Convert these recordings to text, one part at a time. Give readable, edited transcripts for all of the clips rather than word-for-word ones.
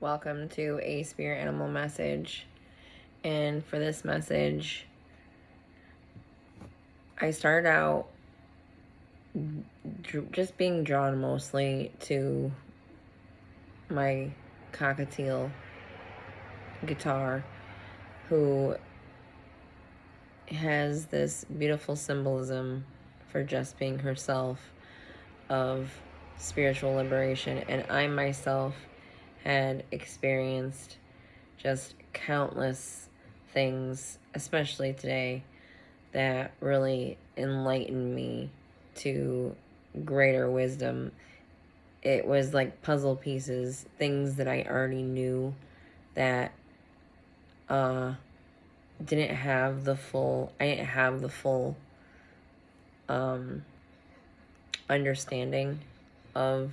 Welcome to a spirit animal message. And for this message, I started out just being drawn mostly to my cockatiel guitar, who has this beautiful symbolism for just being herself of spiritual liberation. And I myself had experienced just countless things, especially today, that really enlightened me to greater wisdom. It was like puzzle pieces, things that I already knew that didn't have the full understanding of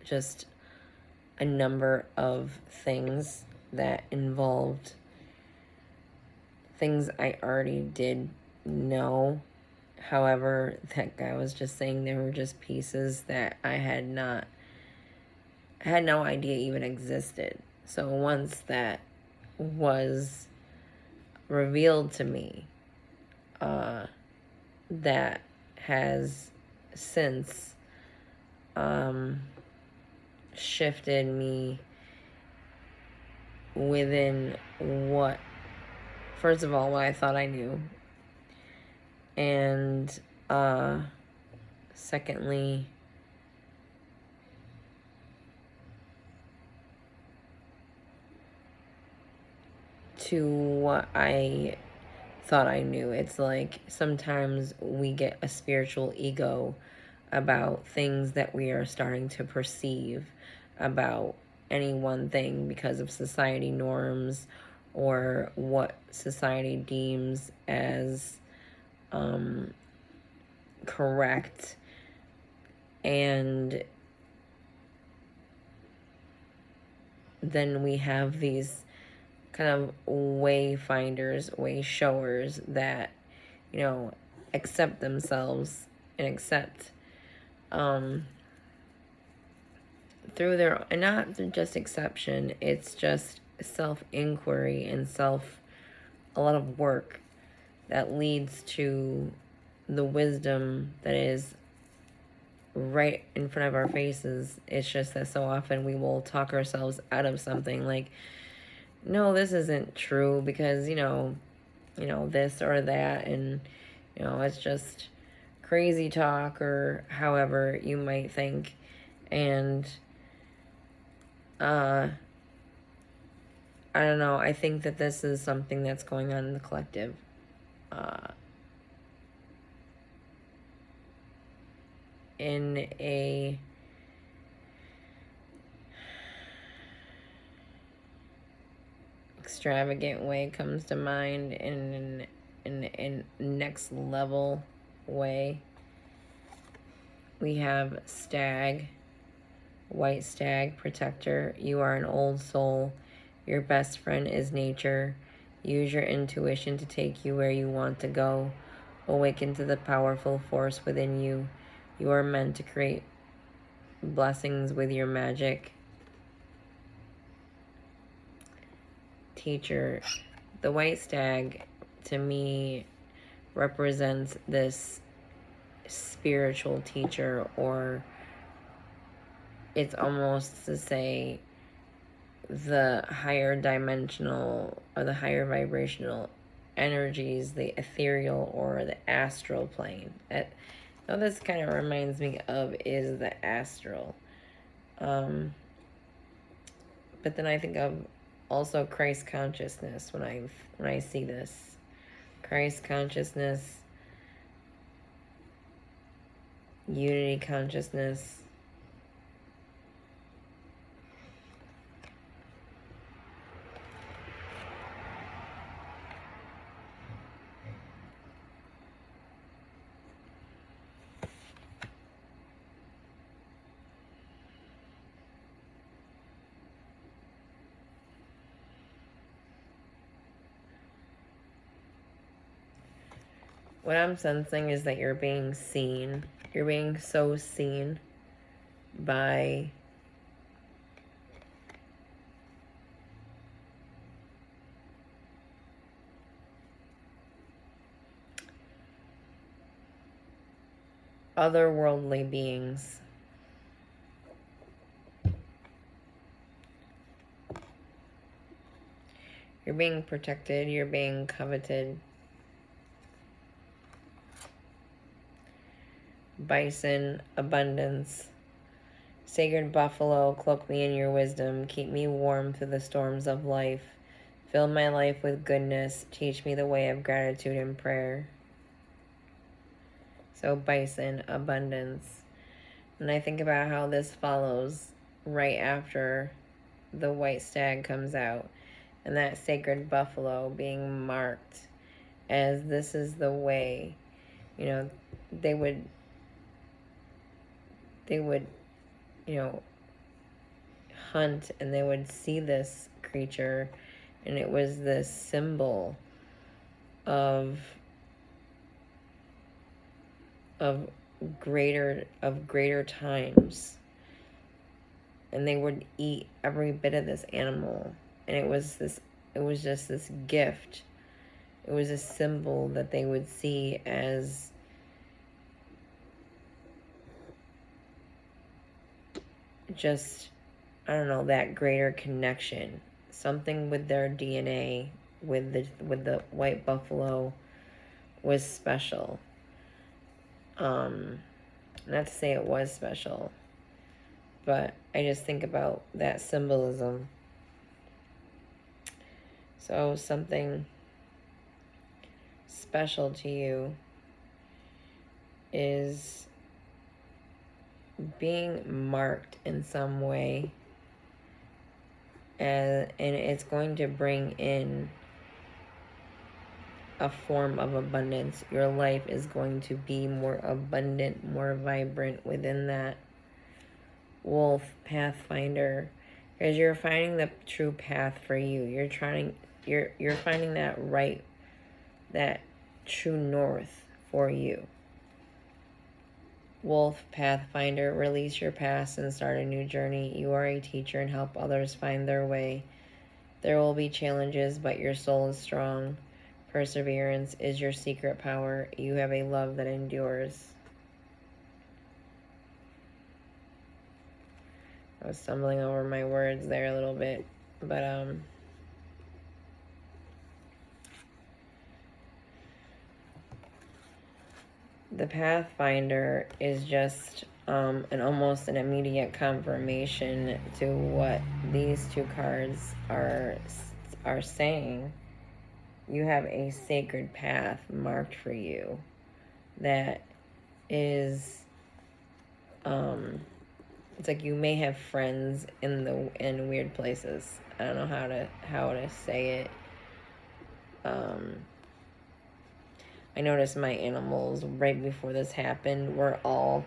just a number of things that involved things I already did know. However, that guy was just saying they were just pieces that I had no idea even existed. So once that was revealed to me, that has since shifted me within what, first of all, what I thought I knew, and secondly, to what I thought I knew. It's like sometimes we get a spiritual ego about things that we are starting to perceive about any one thing because of society norms or what society deems as correct. And then we have these kind of wayfinders, way showers that, you know, accept themselves and accept through their, and not just exception, it's just self-inquiry and a lot of work that leads to the wisdom that is right in front of our faces. It's just that so often we will talk ourselves out of something like, no, this isn't true because, you know, this or that, and, you know, it's just crazy talk or however you might think. And I don't know, I think that this is something that's going on in the collective. In a extravagant way comes to mind, in next level way. We have stag, white stag, protector. You are an old soul. Your best friend is nature. Use your intuition to take you where you want to go. Awaken to the powerful force within you. You are meant to create blessings with your magic. Teacher. The white stag, to me, represents this spiritual teacher, or it's almost to say the higher dimensional or the higher vibrational energies, the ethereal or the astral plane. What this kind of reminds me of is the astral. But then I think of also Christ consciousness when I see this. Christ consciousness, unity consciousness. What I'm sensing is that you're being seen. You're being so seen by otherworldly beings. You're being protected. You're being coveted. Bison, abundance. Sacred buffalo, cloak me in your wisdom. Keep me warm through the storms of life. Fill my life with goodness. Teach me the way of gratitude and prayer. So bison, abundance. And I think about how this follows right after the white stag comes out. And that sacred buffalo being marked as this is the way. You know, they would, hunt, and they would see this creature, and it was this symbol of greater times, and they would eat every bit of this animal, and it was just this gift. It was a symbol that they would see as just, I don't know, that greater connection. Something with their DNA, with the white buffalo, was special. Not to say it was special, but I just think about that symbolism. So something special to you is being marked in some way, and it's going to bring in a form of abundance. Your life is going to be more abundant, more vibrant within that wolf pathfinder, because you're finding the true path for you. You're finding that true north for you. Wolf pathfinder, release your past and start a new journey. You are a teacher and help others find their way. There will be challenges, but your soul is strong. Perseverance is your secret power. You have a love that endures. I was stumbling over my words there a little bit, but the Pathfinder is just almost an immediate confirmation to what these two cards are saying. You have a sacred path marked for you that is, it's like you may have friends in weird places. I don't know how to say it. I noticed my animals right before this happened were all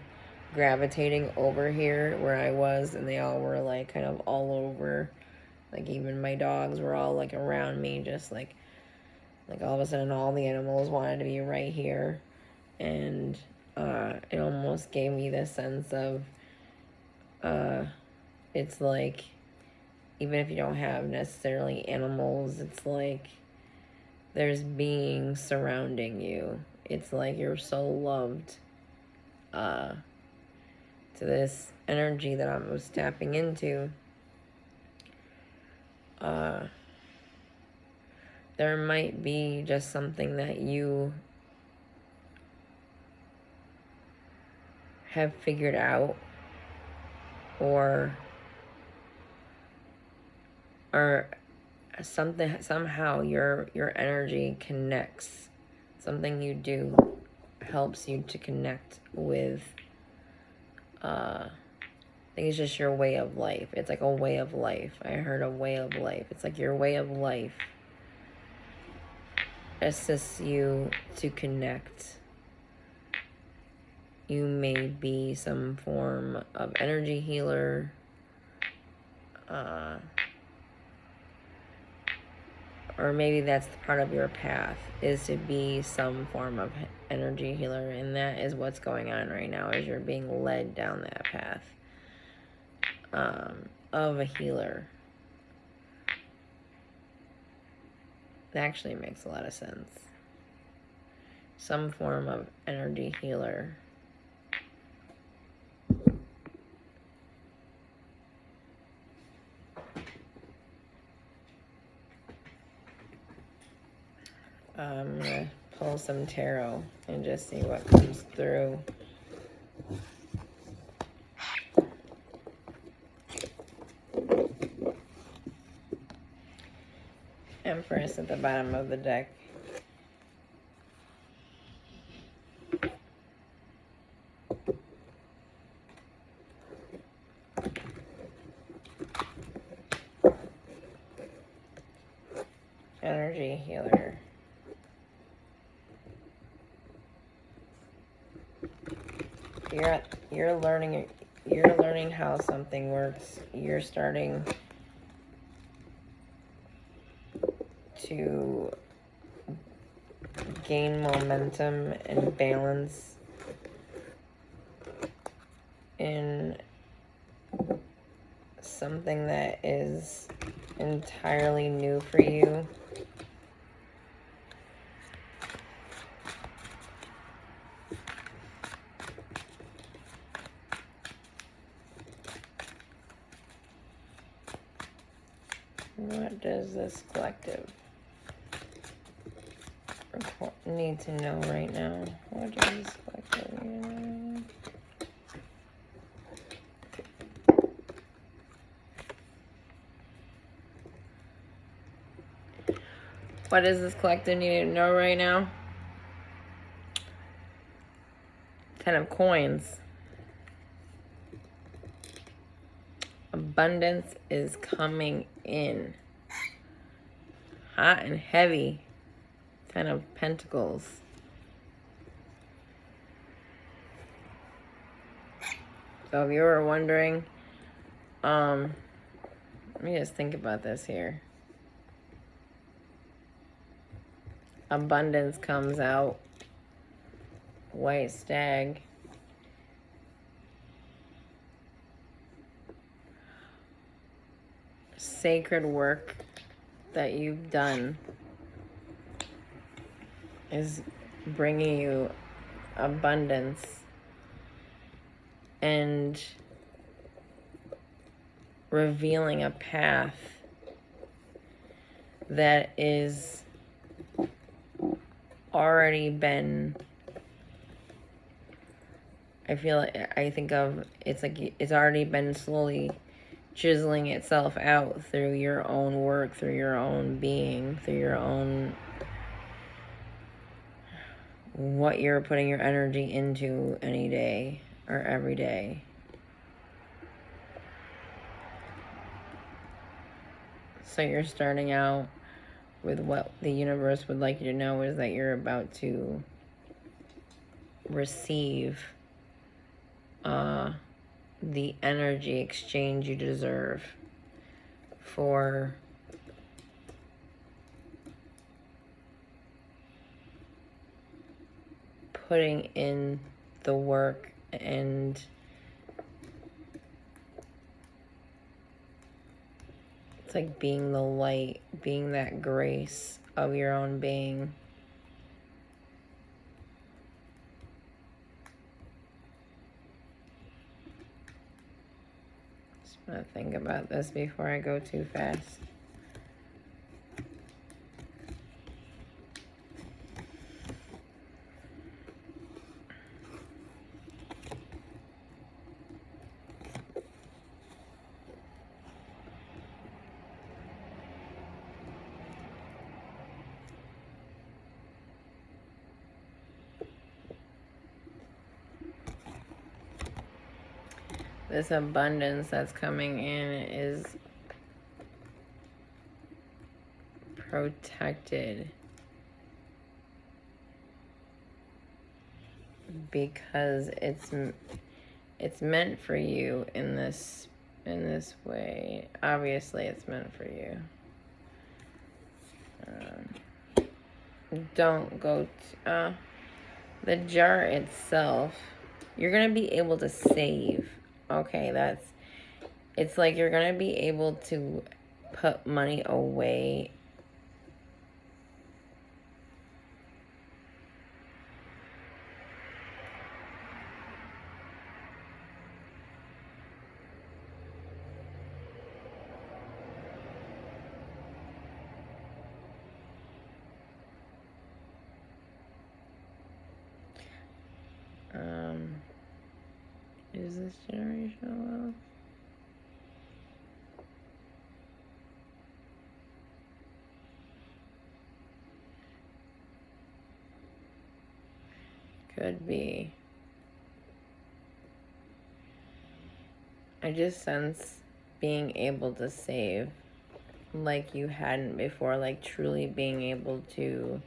gravitating over here where I was, and they all were like kind of all over. Like even my dogs were all like around me, just like all of a sudden all the animals wanted to be right here. And it almost gave me this sense of it's like, even if you don't have necessarily animals, it's like there's beings surrounding you. It's like you're so loved to this energy that I was tapping into. There might be just something that you have figured out, or something, somehow your energy connects. Something you do helps you to connect with, I think it's just your way of life. It's like a way of life. I heard a way of life. It's like your way of life assists you to connect. You may be some form of energy healer, or maybe that's the part of your path, is to be some form of energy healer, and that is what's going on right now, as you're being led down that path of a healer. That actually makes a lot of sense. Some form of energy healer. I'm going to pull some tarot and just see what comes through. Empress at the bottom of the deck. Energy healer. You're learning how something works. You're starting to gain momentum and balance in something that is entirely new for you. What does this collective need to know right now? What does this collective need to know? What does this collective need to know right now? 10 of Coins. Abundance is coming in. Hot and heavy. 10 of Pentacles. So if you were wondering, let me just think about this here. Abundance comes out. White Stag. Sacred work that you've done is bringing you abundance and revealing a path that is already been, I think of, it's like it's already been slowly chiseling itself out through your own work, through your own being, through your own, what you're putting your energy into any day or every day. So you're starting out with what the universe would like you to know is that you're about to receive the energy exchange you deserve for putting in the work and it's like being the light, being that grace of your own being. Just want to think about this before I go too fast. This abundance that's coming in is protected because it's meant for you in this way. Obviously, it's meant for you. Don't go to, the jar itself. You're gonna be able to save. Okay, it's like you're gonna be able to put money away. Is this generational wealth? Could be. I just sense being able to save like you hadn't before, like truly being able to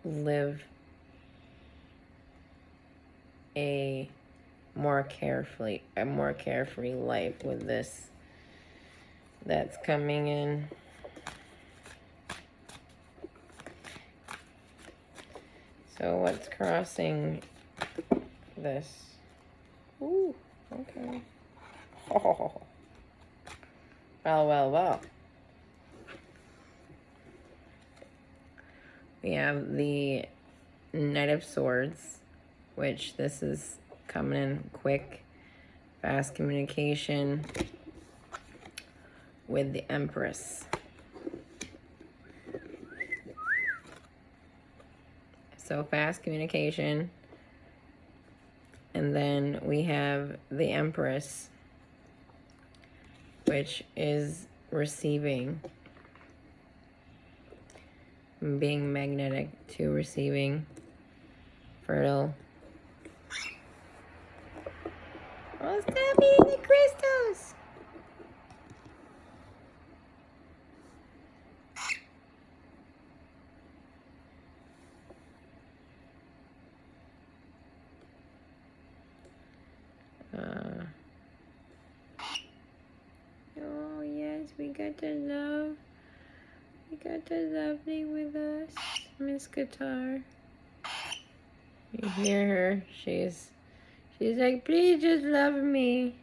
live a more carefree life with this that's coming in. So what's crossing this? Ooh, okay. Oh. Well. We have the Knight of Swords, which this is coming in quick, fast communication with the Empress. So fast communication. And then we have the Empress, which is receiving, being magnetic to receiving, fertile. Oh, stop eating the crystals! Oh yes, we got the love. We got the lovely with us, Miss Guitar. You hear her? She's like, please just love me.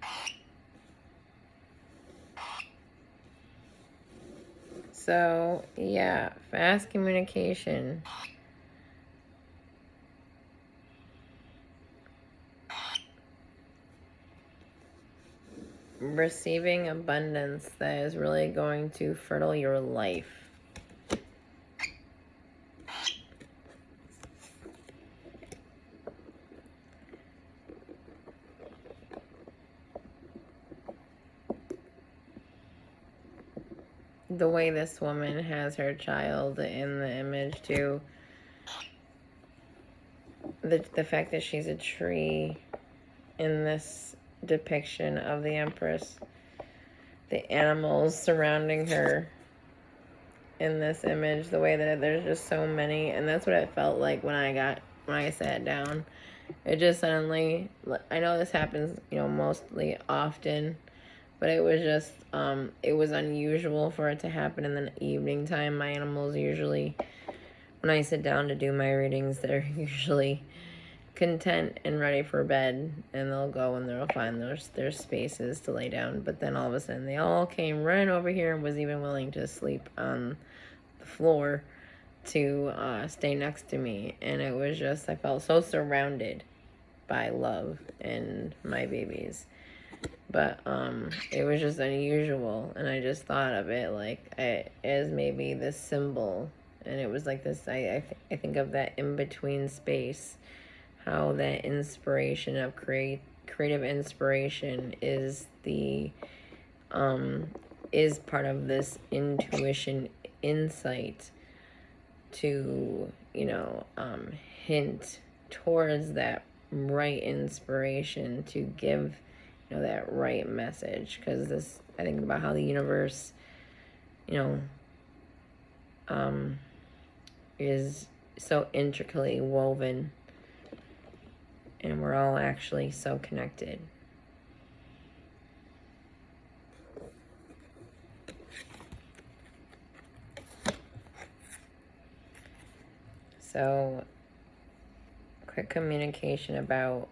So yeah, fast communication. Receiving abundance that is really going to fertile your life. The way this woman has her child in the image too. The fact that she's a tree in this depiction of the Empress. The animals surrounding her in this image, the way that there's just so many, and that's what it felt like when I sat down. It just suddenly, I know this happens, mostly often, but it was just, it was unusual for it to happen in the evening time. My animals usually, when I sit down to do my readings, they're usually content and ready for bed, and they'll go and they'll find their spaces to lay down. But then all of a sudden they all came running over here and was even willing to sleep on the floor to stay next to me. And it was just, I felt so surrounded by love and my babies. But it was just unusual, and I just thought of it like as maybe this symbol. And it was like this, I think of that in-between space, how that inspiration of creative inspiration is the is part of this intuition insight to hint towards that right inspiration to give that right message. Because this, I think about how the universe is so intricately woven, and we're all actually so connected. So, quick communication about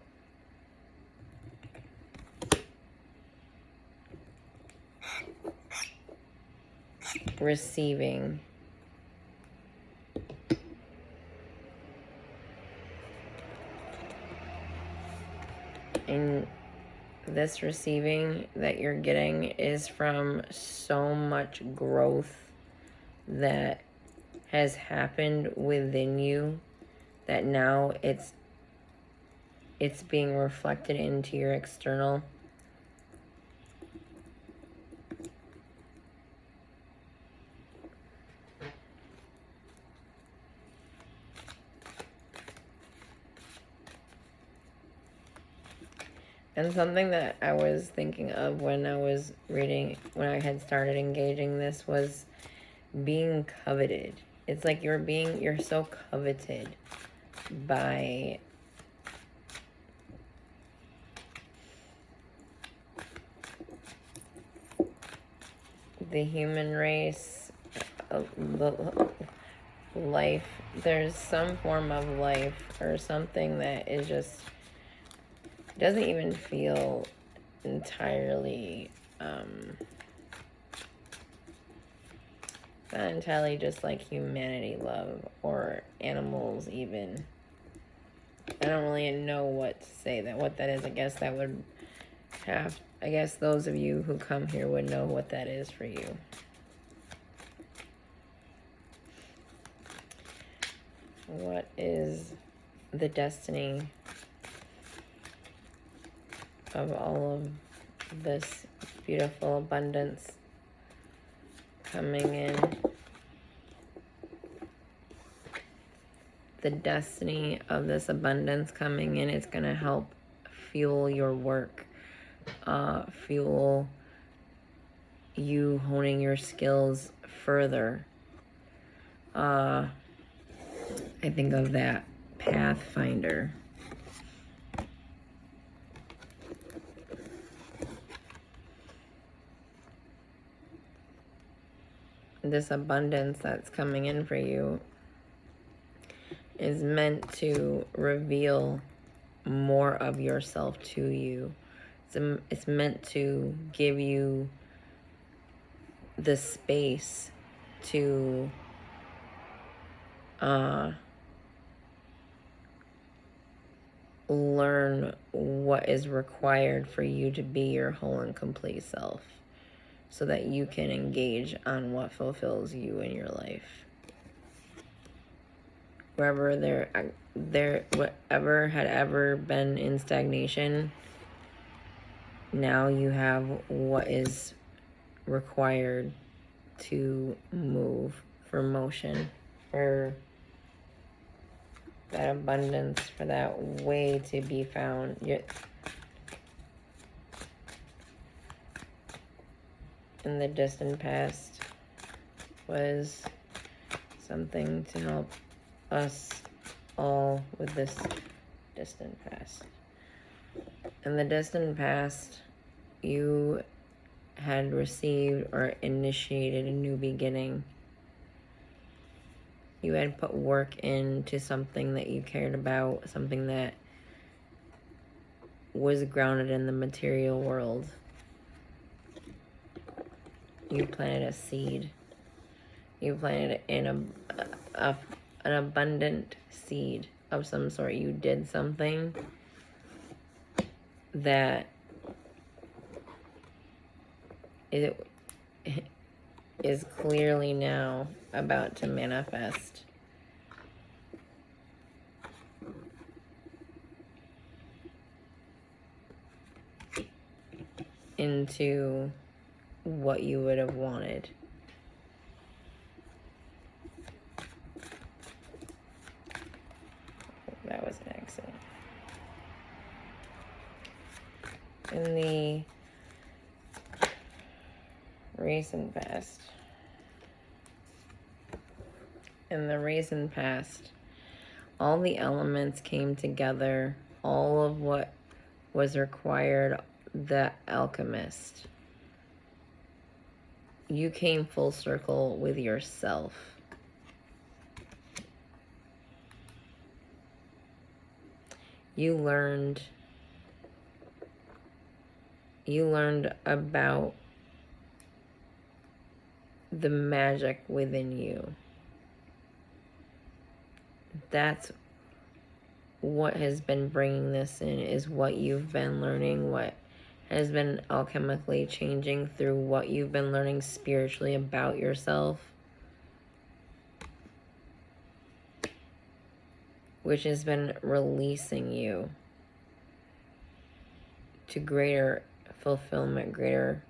receiving. And this receiving that you're getting is from so much growth that has happened within you that now it's it's being reflected into your external. And something that I was thinking of when I was reading, when I had started engaging this, was being coveted. It's like you're so coveted by the human race, the life. There's some form of life or something that is just doesn't even feel entirely not entirely just like humanity love or animals even. I don't really know what to say what that is. I guess that would have, I guess those of you who come here would know what that is for you. What is the destiny of all of this beautiful abundance coming in? The destiny of this abundance coming in is going to help fuel your work, fuel you honing your skills further. I think of that Pathfinder. This abundance that's coming in for you is meant to reveal more of yourself to you. It's meant to give you the space to learn what is required for you to be your whole and complete self, so that you can engage on what fulfills you in your life. Wherever whatever had ever been in stagnation, now you have what is required to move, for motion, for that abundance, for that way to be found. In the distant past was something to help us all with this distant past. In the distant past, you had received or initiated a new beginning. You had put work into something that you cared about, something that was grounded in the material world. You planted a seed. You planted in an abundant seed of some sort. You did something that it is clearly now about to manifest. Into what you would have wanted. That was an accident. In the recent past, all the elements came together. All of what was required, the alchemist. You came full circle with yourself. You learned about the magic within you. That's what has been bringing this in, is what you've been learning, what has been alchemically changing through what you've been learning spiritually about yourself, which has been releasing you to greater fulfillment, greater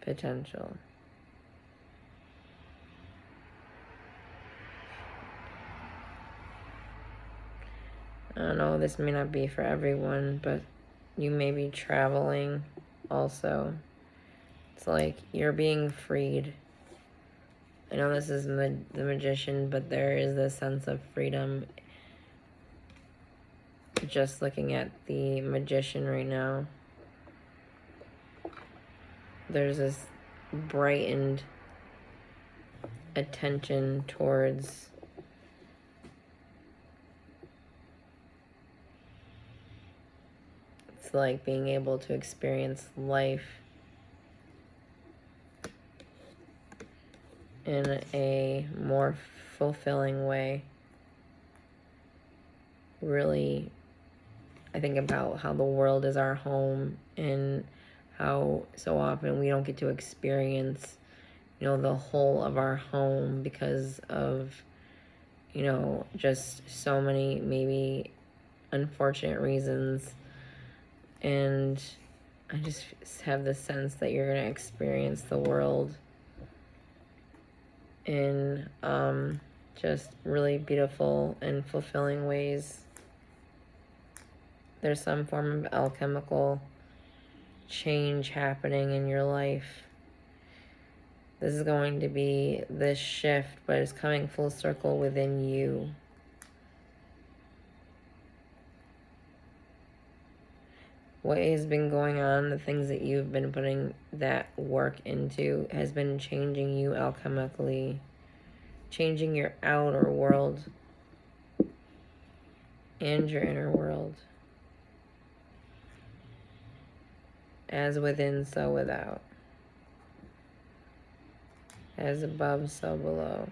potential. I don't know, this may not be for everyone, but you may be traveling also. It's like you're being freed. I know this is the Magician, but there is this sense of freedom. Just looking at the Magician right now, there's this brightened attention towards it's like being able to experience life in a more fulfilling way. Really, I think about how the world is our home and how so often we don't get to experience, you know, the whole of our home because of, you know, just so many maybe unfortunate reasons. And I just have the sense that you're going to experience the world in just really beautiful and fulfilling ways. There's some form of alchemical change happening in your life. This is going to be this shift, but it's coming full circle within you. What has been going on, the things that you've been putting that work into, has been changing you alchemically, changing your outer world and your inner world. As within, so without. As above, so below.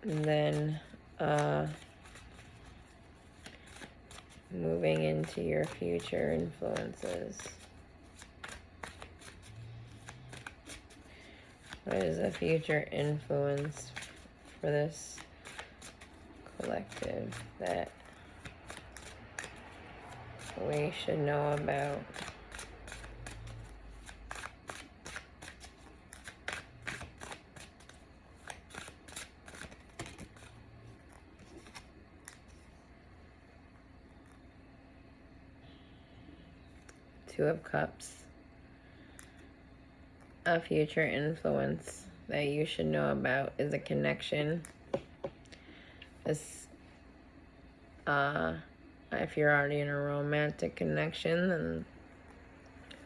And then moving into your future influences. What is a future influence for this collective that we should know about? Two of Cups. A future influence that you should know about is a connection. This, if you're already in a romantic connection, then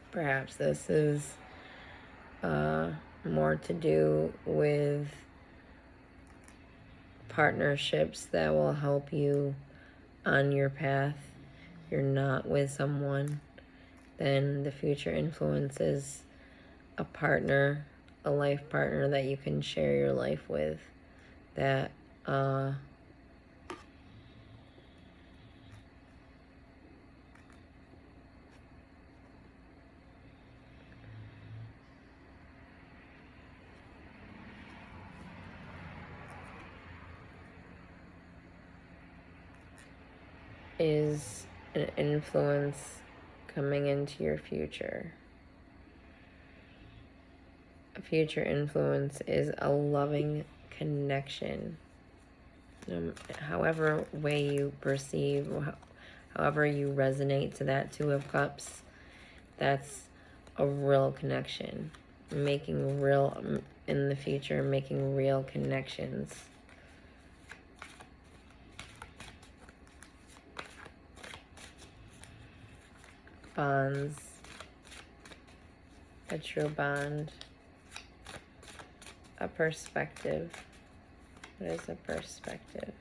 perhaps this is more to do with partnerships that will help you on your path. If you're not with someone, then the future influence is a partner, a life partner that you can share your life with, that is an influence coming into your future. A future influence is a loving connection. However way you perceive, however you resonate to that Two of Cups, that's a real connection. Making real, in the future, making real connections. Bonds. A true bond. A perspective. What is a perspective?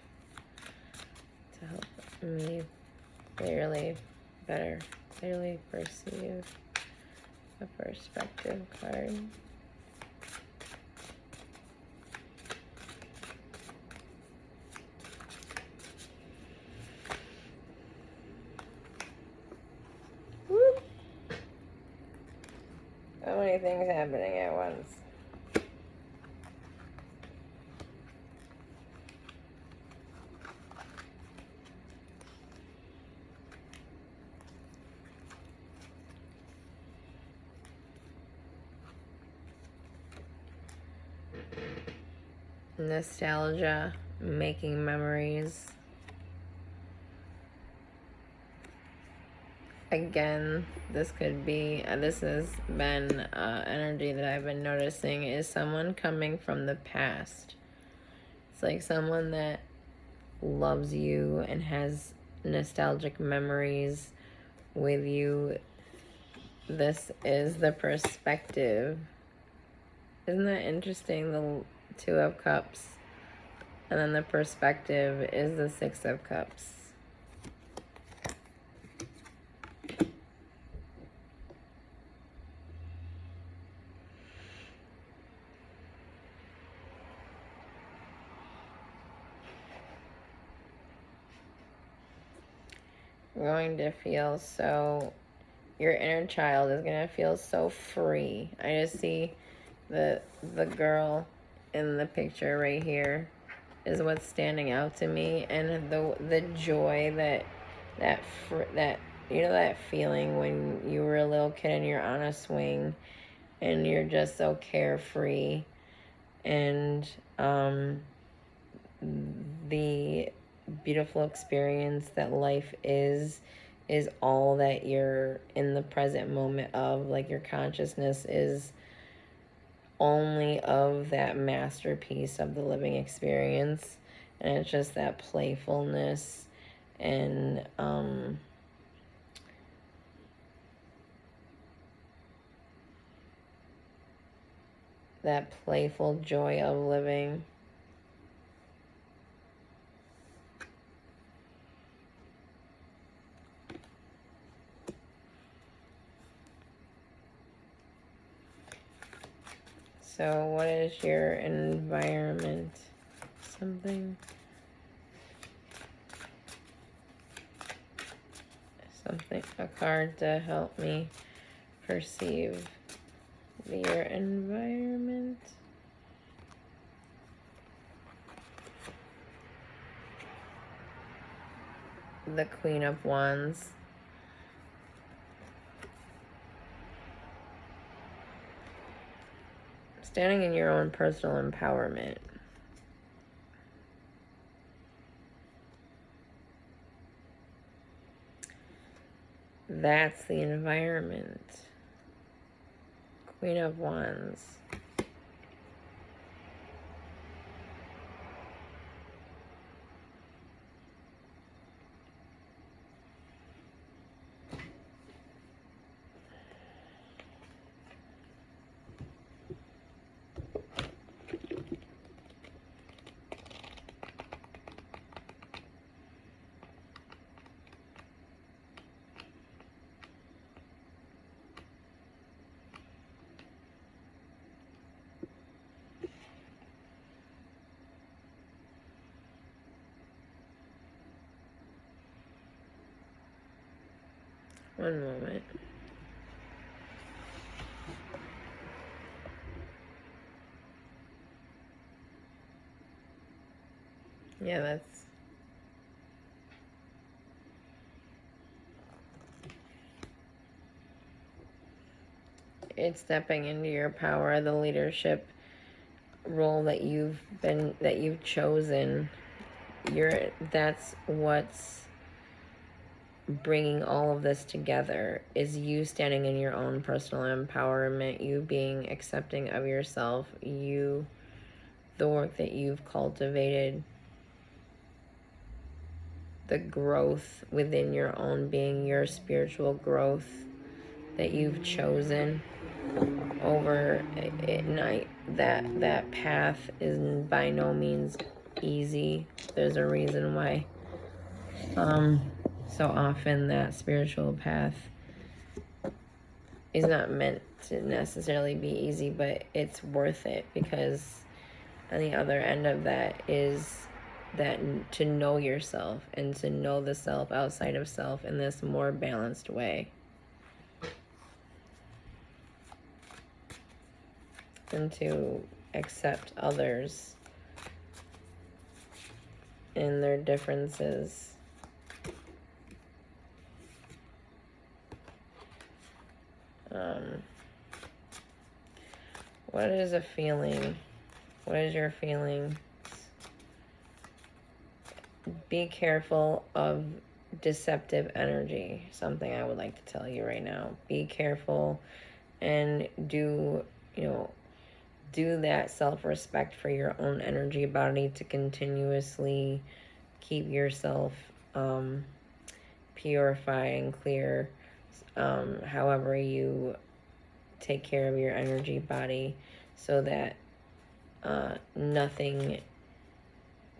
To help me clearly perceive. A perspective card. Woo! So many things happening at once. nostalgia, making memories. Again, this could be, this has been energy that I've been noticing is someone coming from the past. It's like someone that loves you and has nostalgic memories with you. This is the perspective. Isn't that interesting? The Two of Cups. And then the perspective is the Six of Cups. You're going to feel so, your inner child is going to feel so free. I just see the girl in the picture right here is what's standing out to me, and the joy that you know, that feeling when you were a little kid and you're on a swing and you're just so carefree, and the beautiful experience that life is all that you're in the present moment of. Like, your consciousness is only of that masterpiece of the living experience, and it's just that playfulness and that playful joy of living. So what is your environment? Something, a card to help me perceive your environment. The Queen of Wands. Standing in your own personal empowerment. That's the environment. Queen of Wands. One moment. Yeah, that's... It's stepping into your power, the leadership role that you've chosen. That's what's bringing all of this together, is you standing in your own personal empowerment, you being accepting of yourself, the work that you've cultivated, the growth within your own being, your spiritual growth that you've chosen over at night. That path is by no means easy. There's a reason why so often that spiritual path is not meant to necessarily be easy, but it's worth it, because on the other end of that is that to know yourself and to know the self outside of self in this more balanced way, and to accept others in their differences. What is a feeling? What is your feeling be careful of deceptive energy. Something I would like to tell you right now. Be careful and do, you know, do that self-respect for your own energy body to continuously keep yourself purify and clear, however you take care of your energy body, so that nothing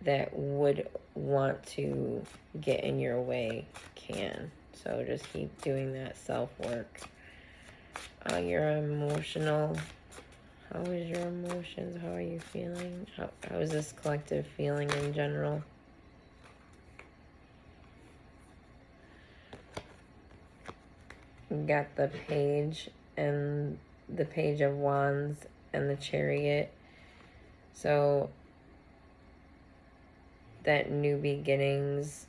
that would want to get in your way can. So just keep doing that self-work. Your emotional, how is your emotions? How are you feeling? How is this collective feeling in general? You got the Page and the Page of Wands and the Chariot. So that new beginnings,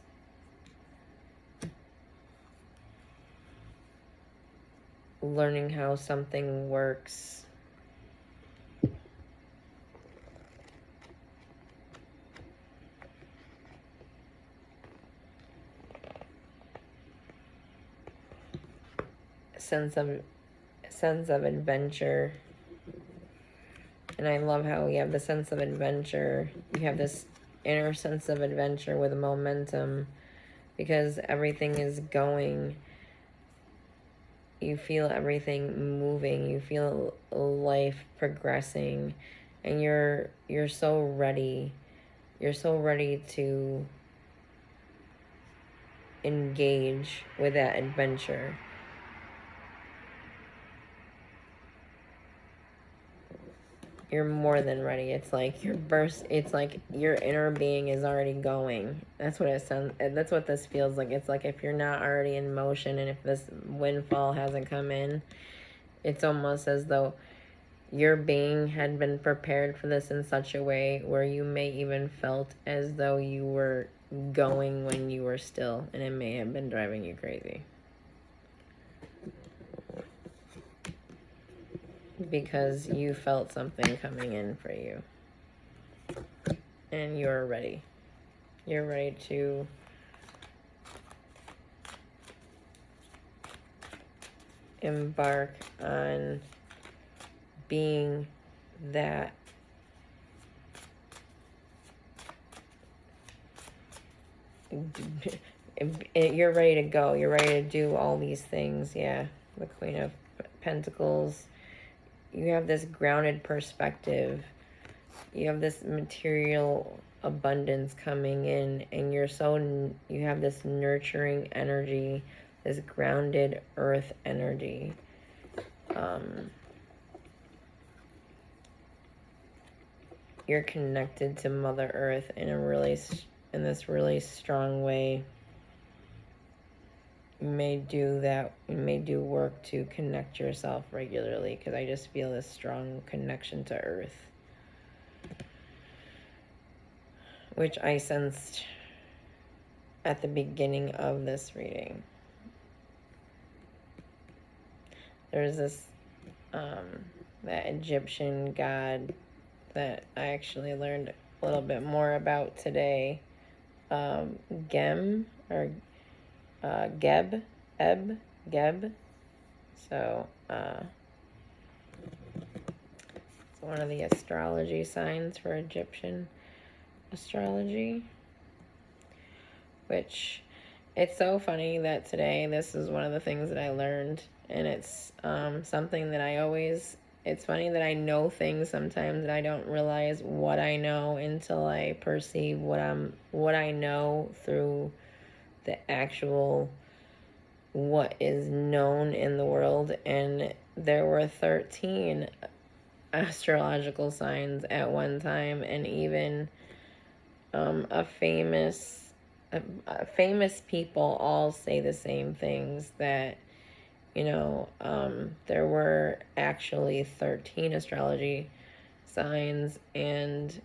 learning how something works, sense of adventure. And I love how we have the sense of adventure. You have this inner sense of adventure with momentum, because everything is going. You feel everything moving. You feel life progressing, and you're so ready. You're so ready to engage with that adventure. You're more than ready. It's like your burst. It's like your inner being is already going. That's what it sounds. That's what this feels like. It's like if you're not already in motion, and if this windfall hasn't come in, it's almost as though your being had been prepared for this in such a way where you may even felt as though you were going when you were still, and it may have been driving you crazy. Because you felt something coming in for you. And you're ready. You're ready to embark on being that you're ready to go. You're ready to do all these things. Yeah, the Queen of Pentacles. You have this grounded perspective. You have this material abundance coming in, and you have this nurturing energy, this grounded earth energy. You're connected to Mother Earth in this really strong way. You may do work to connect yourself regularly, because I just feel this strong connection to Earth, which I sensed at the beginning of this reading. There's this that Egyptian god that I actually learned a little bit more about today. Gem, or Geb. So, it's one of the astrology signs for Egyptian astrology. Which, it's so funny that today this is one of the things that I learned. And it's something that it's funny that I know things sometimes that I don't realize what I know until I perceive what I know through the actual what is known in the world. And there were 13 astrological signs at one time, and even famous people all say the same things, that there were actually 13 astrology signs. And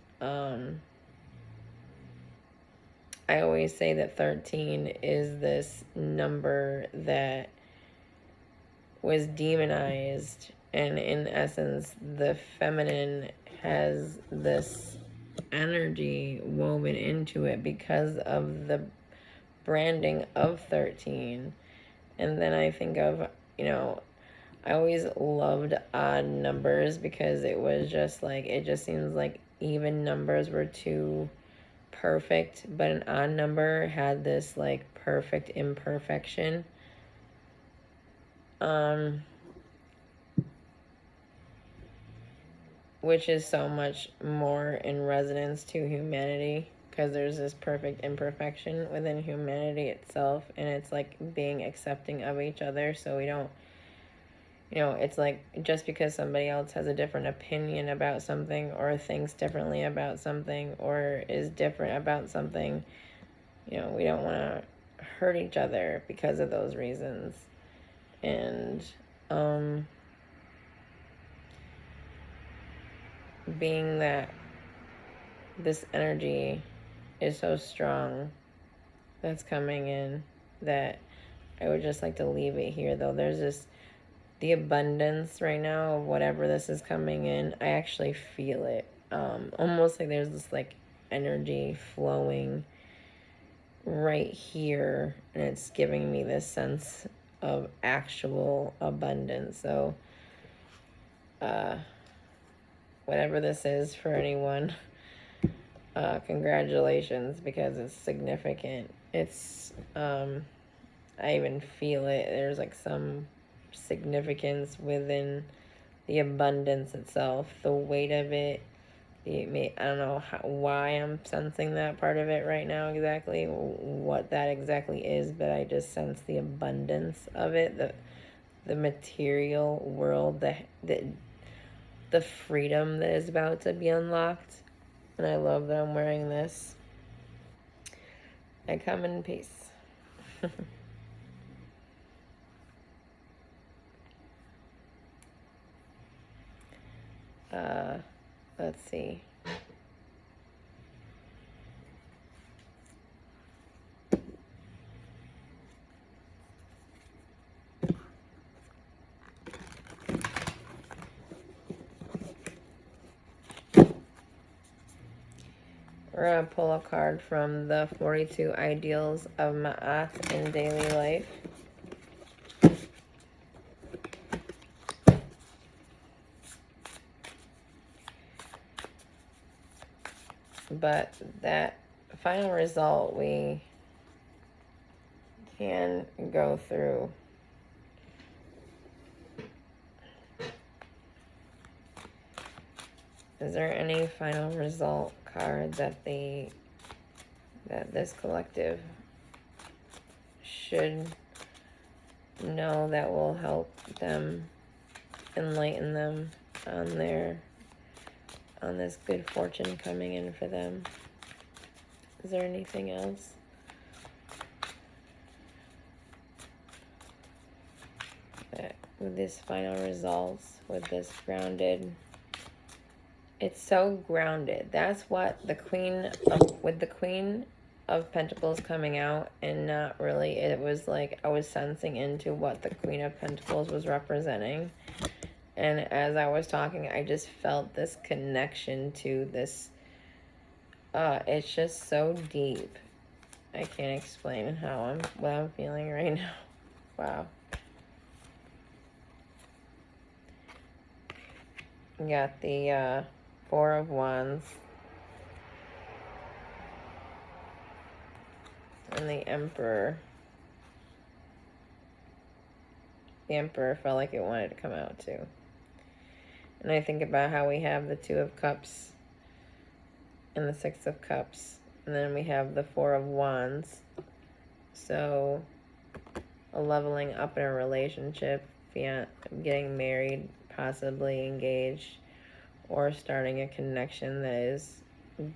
I always say that 13 is this number that was demonized, and in essence the feminine has this energy woven into it because of the branding of 13. And then I think of, I always loved odd numbers because it was just like, it just seems like even numbers were too perfect, but an odd number had this like perfect imperfection. Which is so much more in resonance to humanity, because there's this perfect imperfection within humanity itself, and it's like being accepting of each other, so we don't, it's like just because somebody else has a different opinion about something or thinks differently about something or is different about something, we don't want to hurt each other because of those reasons. And being that this energy is so strong that's coming in, that I would just like to leave it here, though. There's this, the abundance right now of whatever this is coming in, I actually feel it. Almost like there's this like energy flowing right here, and it's giving me this sense of actual abundance. So whatever this is for anyone, congratulations, because it's significant. It's I even feel it. There's like some significance within the abundance itself, the weight of it. I don't know why I'm sensing that part of it right now, exactly what that exactly is, but I just sense the abundance of it, the material world, the freedom that is about to be unlocked. And I love that I'm wearing this. I come in peace. Let's see. We're going to pull a card from the 42 Ideals of Ma'at in Daily Life. But that final result we can go through. Is there any final result card that this collective should know that will help them, enlighten them on this good fortune coming in for them? Is there anything else? With this final results, with this grounded, it's so grounded. That's what with the Queen of Pentacles coming out, and not really, it was like I was sensing into what the Queen of Pentacles was representing. And as I was talking, I just felt this connection to this. It's just so deep. I can't explain what I'm feeling right now. Wow. You got the Four of Wands and the Emperor. The Emperor felt like it wanted to come out too. And I think about how we have the Two of Cups and the Six of Cups, and then we have the Four of Wands. So a leveling up in a relationship, getting married, possibly engaged, or starting a connection that is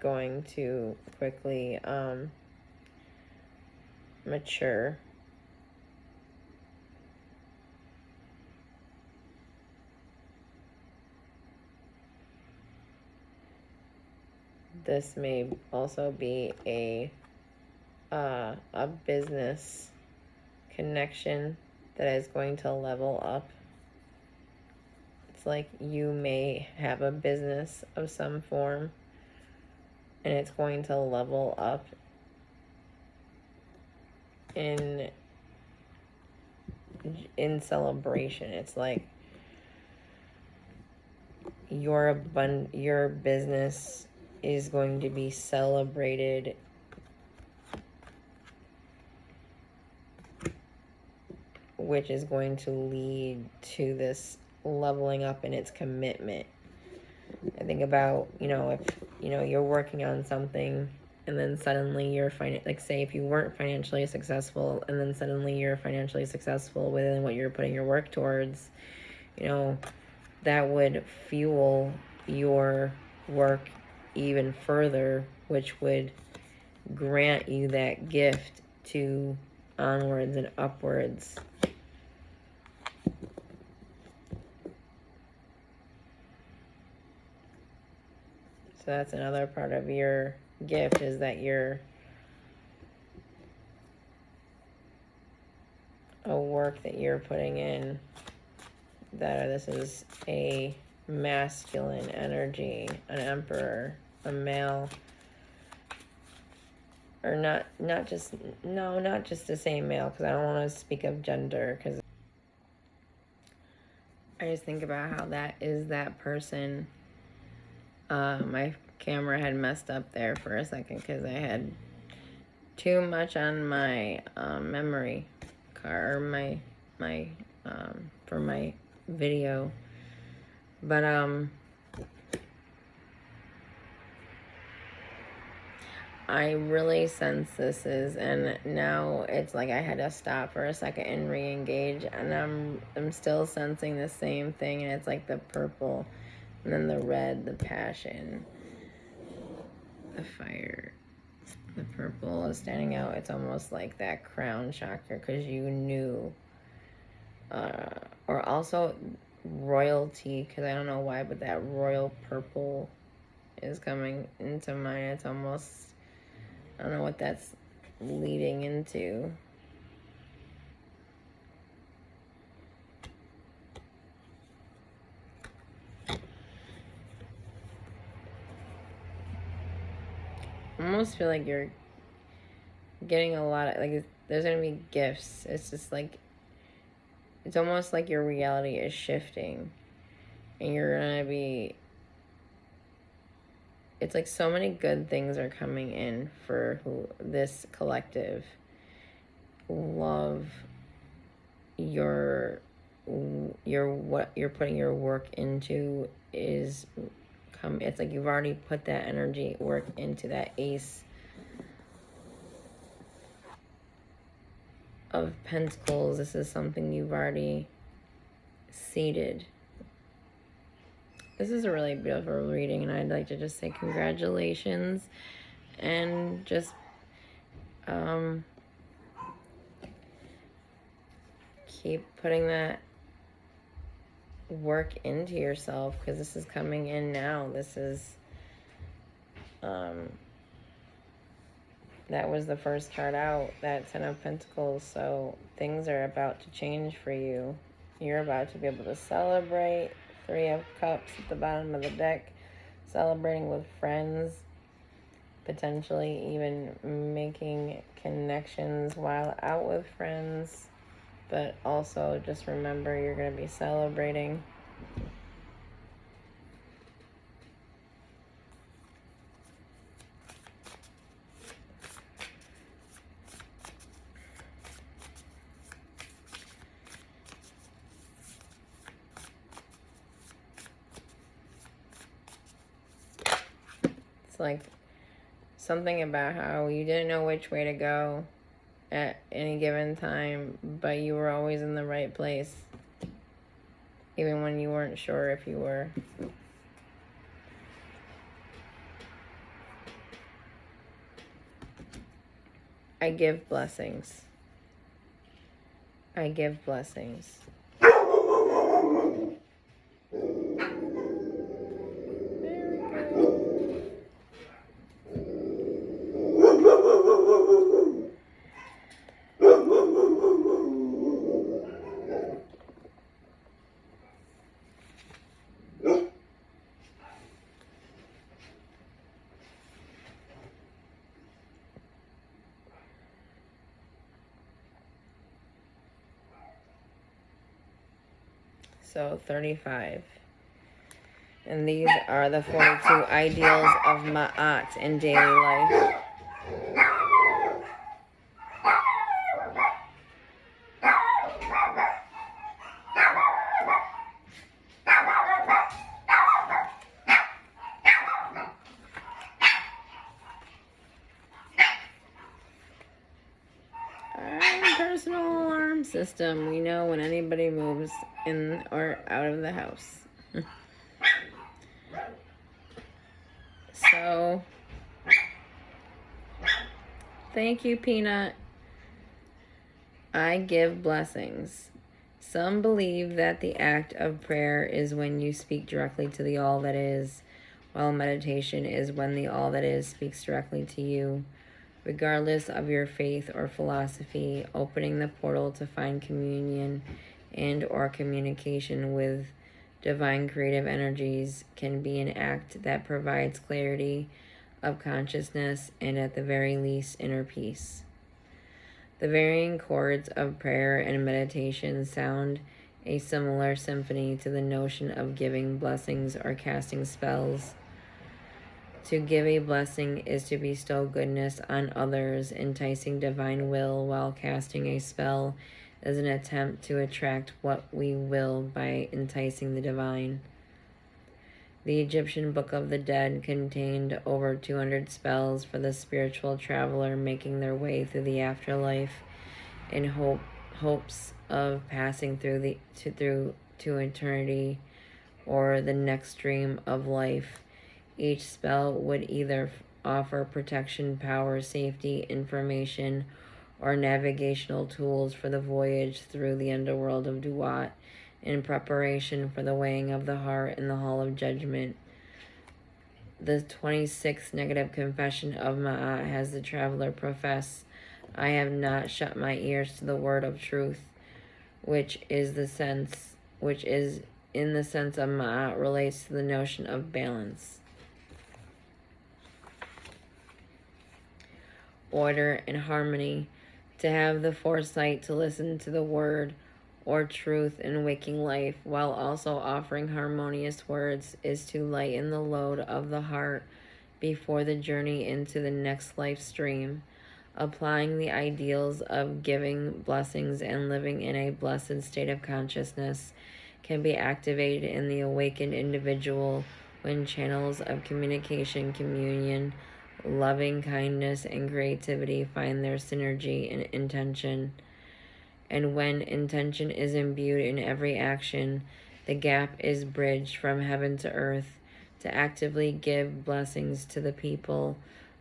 going to quickly mature. This may also be a business connection that is going to level up. It's like you may have a business of some form, and it's going to level up in celebration. It's like your business is going to be celebrated which is going to lead to this leveling up in its commitment. I think about, if, you're working on something and then suddenly you're, like say if you weren't financially successful and then suddenly you're financially successful within what you're putting your work towards, that would fuel your work even further, which would grant you that gift to onwards and upwards. So that's another part of your gift, is that you're a work that you're putting in, that this is a masculine energy, an emperor, a male, or not just to say male, because I don't want to speak of gender, because I just think about how that is that person. My camera had messed up there for a second because I had too much on my memory card, or my for my video. But I really sense this is, and now it's like I had to stop for a second and re-engage, and I'm still sensing the same thing, and it's like the purple, and then the red, the passion, the fire. The purple is standing out. It's almost like that crown chakra, because you knew. Or also royalty, because I don't know why, but that royal purple is coming into mind. It's almost, I don't know what that's leading into. I almost feel like you're getting a lot of, like, there's going to be gifts. It's just like, it's almost like your reality is shifting. And you're going to be, it's like so many good things are coming in for this collective. Love, what you're putting your work into is it's like you've already put that energy work into that Ace of Pentacles. This is something you've already seeded. This is a really beautiful reading, and I'd like to just say congratulations, and just keep putting that work into yourself, because this is coming in now. This is that was the first card out, that Ten of Pentacles. So things are about to change for you. You're about to be able to celebrate. Three of Cups at the bottom of the deck, celebrating with friends, potentially even making connections while out with friends. But also just remember, you're going to be celebrating. It's like something about how you didn't know which way to go at any given time, but you were always in the right place, even when you weren't sure if you were. I give blessings. I give blessings. So 35. And these are the 42 ideals of Ma'at in daily life. Personal alarm system. We know when anybody moves in or out of the house. So, thank you, Peanut. I give blessings. Some believe that the act of prayer is when you speak directly to the all that is, while meditation is when the all that is speaks directly to you. Regardless of your faith or philosophy, opening the portal to find communion and or communication with divine creative energies can be an act that provides clarity of consciousness and at the very least inner peace. The varying chords of prayer and meditation sound a similar symphony to the notion of giving blessings or casting spells. To give a blessing is to bestow goodness on others, enticing divine will, while casting a spell is an attempt to attract what we will by enticing the divine. The Egyptian Book of the Dead contained over 200 spells for the spiritual traveler making their way through the afterlife in hopes of passing through to eternity or the next stream of life. Each spell would either offer protection, power, safety, information, or navigational tools for the voyage through the underworld of Duat in preparation for the weighing of the heart in the Hall of Judgment. The 26th negative confession of Ma'at has the traveler profess, I have not shut my ears to the word of truth, which is in the sense of Ma'at relates to the notion of balance, order, and harmony. To have the foresight to listen to the word or truth in waking life while also offering harmonious words is to lighten the load of the heart before the journey into the next life stream. Applying the ideals of giving blessings and living in a blessed state of consciousness can be activated in the awakened individual when channels of communication, communion, loving kindness, and creativity find their synergy in intention. And when intention is imbued in every action, the gap is bridged from heaven to earth to actively give blessings to the people,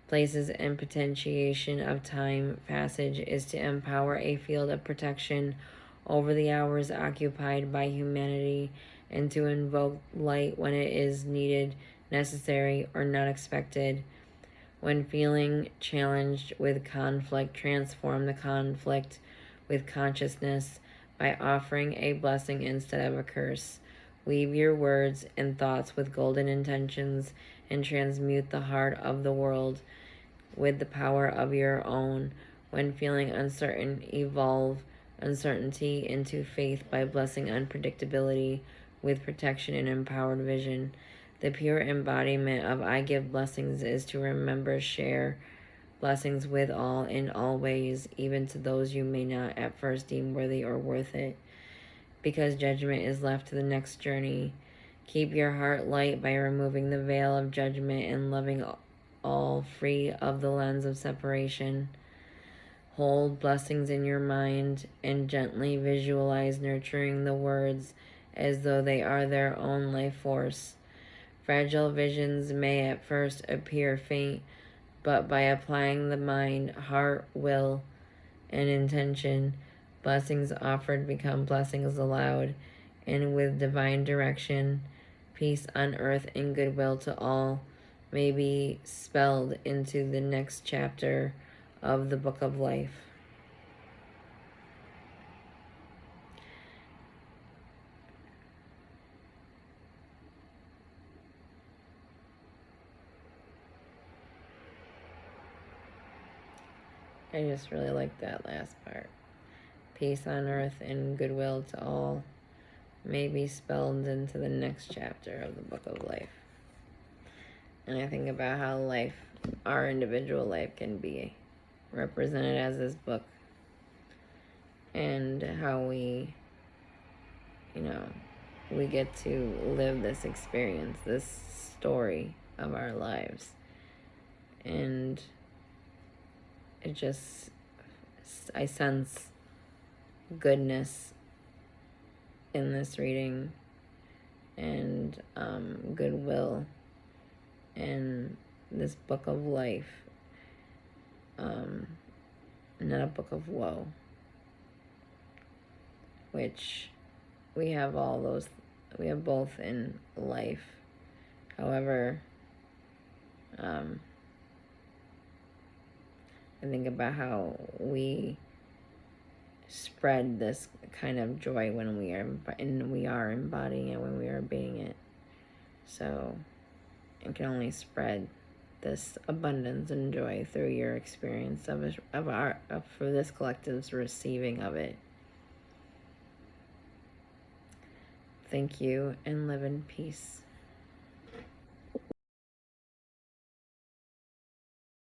places, and potentiation of time passage is to empower a field of protection over the hours occupied by humanity and to invoke light when it is needed, necessary, or not expected. When feeling challenged with conflict, transform the conflict with consciousness by offering a blessing instead of a curse. Weave your words and thoughts with golden intentions and transmute the heart of the world with the power of your own. When feeling uncertain, evolve uncertainty into faith by blessing unpredictability with protection and empowered vision. The pure embodiment of I give blessings is to remember, share blessings with all in all ways, even to those you may not at first deem worthy or worth it, because judgment is left to the next journey. Keep your heart light by removing the veil of judgment and loving all free of the lens of separation. Hold blessings in your mind and gently visualize nurturing the words as though they are their own life force. Fragile visions may at first appear faint, but by applying the mind, heart, will, and intention, blessings offered become blessings allowed, and with divine direction, peace on earth and goodwill to all may be spelled into the next chapter of the Book of Life. I just really like that last part. Peace on earth and goodwill to all may be spelled into the next chapter of the book of life. And I think about how life, our individual life, can be represented as this book, and how we, we get to live this experience, this story of our lives. And it just, I sense goodness in this reading, and goodwill in this book of life, not a book of woe, which we have both in life. However, I think about how we spread this kind of joy when we are embodying it, when we are being it. So it can only spread this abundance and joy through your experience for this collective's receiving of it. Thank you, and live in peace.